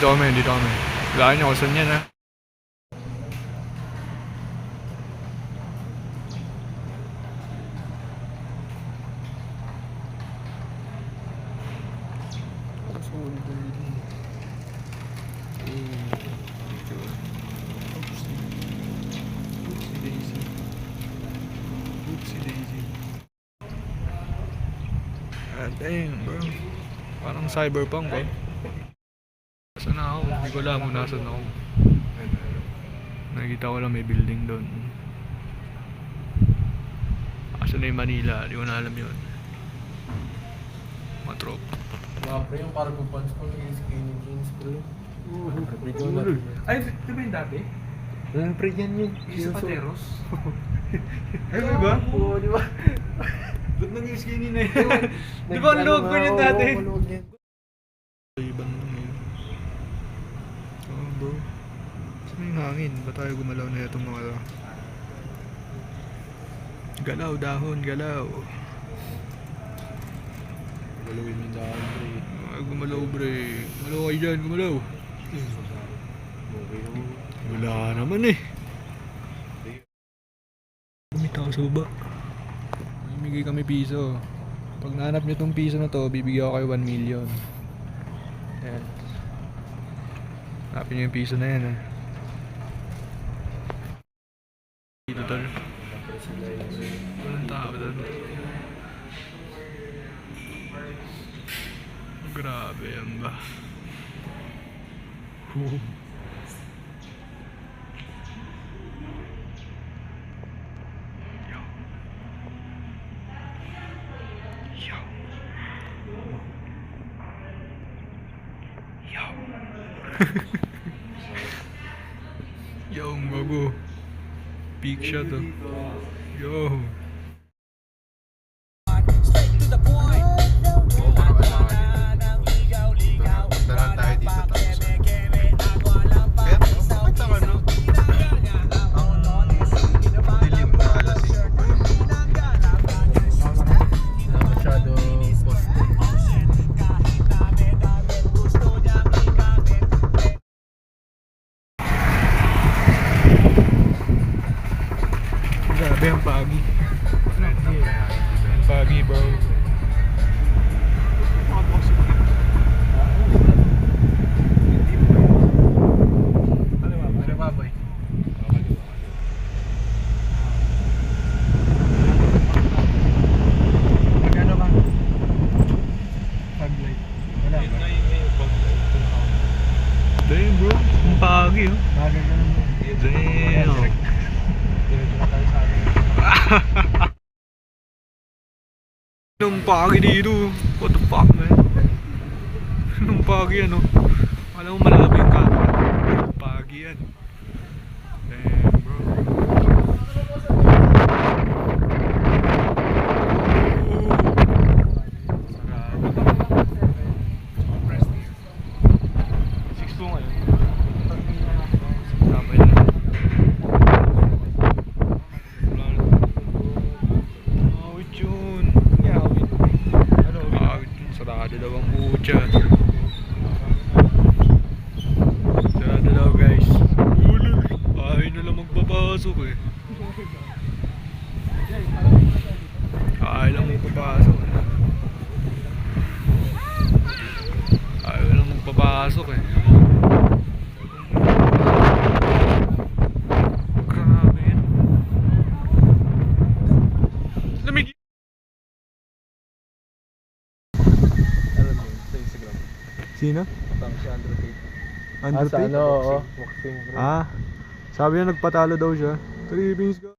Dito kami. Wala nyo kung saan yan ha. Damn bro, parang cyberpunk bro. Saan na ako? Hindi ko alam kung nasan ako. Nakikita ko lang may building doon. Asan na yung Manila? Di ko na alam yun. Matrop. Pre, yung cargo pants ko naging skinny jeans pre. Ay, ito ba yung dati? Pre, yan yun. Yung sa Pateros? Ay, ba? Oo, di ba? Ba't naging skinny na yun? Di ba ang loob ko yun dati? Ibang ngayon. Oh bro. Saan yung hangin? Ba tayo gumalaw na itong mga to? Galaw dahon, galaw. Galawin yung daan pre. Ay, gumalaw bre. Gumalaw kayo dyan, gumalaw. Wala naman eh. May tao sa baba. Bibigay kami piso. Pag nahanap nyo tong piso na to, bibigyan ko kayo 1 million. Ayan. Hanapin nyo yung piso na yan eh. Dito tol. Walang tao tol. Grabe yan ba? Yo, ang bago. Peak shot oh. Yo. Daran tayo dito tapos. Kaya, makita ka no? Ang dilim na alas 5 pa lang. Masyado poste. Grabe ang pagi. Ang pagi bro. Ano ba boy? Magkano ba? Taglight. Wala ba? Damn bro. Ang pagi oh. Bagay ka naman. Damn. Diretso na tayo sa akin. Anong pagi dito? What the fuck man? Anong pagi ano? Alam mo malaki yung camera. Anong pagi yan? Damn bro. Sarado. 6 po ngayon. Sabay na. Awit yun. Awit. Ano? Awit yun. Sarado daw ang butya. Sarado daw guys. Ulo. Ayaw na lang magpapasok eh. Ayaw lang magpapasok eh. Ayaw lang magpapasok eh. Grabe yan. Lamig. Alam mo, sa Instagram. Sino? Tama si Andrew Tate. Andrew Sa Tate? ano, boxing bro. Ah, sabi niya nagpatalo daw siya. 3 pins ka.